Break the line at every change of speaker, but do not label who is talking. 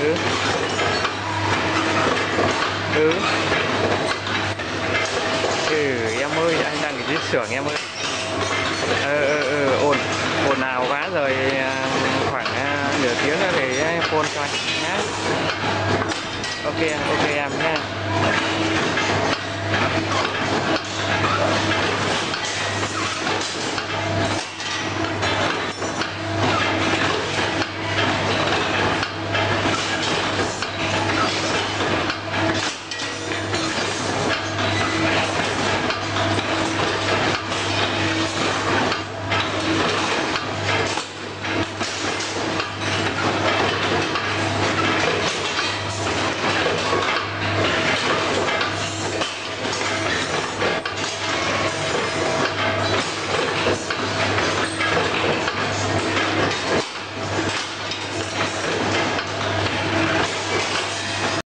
Ừ. Ừ. Ừ, em ơi, anh đang ở dưới xưởng em ơi. Ồn ồn ào quá rồi, khoảng nửa tiếng nữa thì phone cho anh nhá. Ok ok em nhá.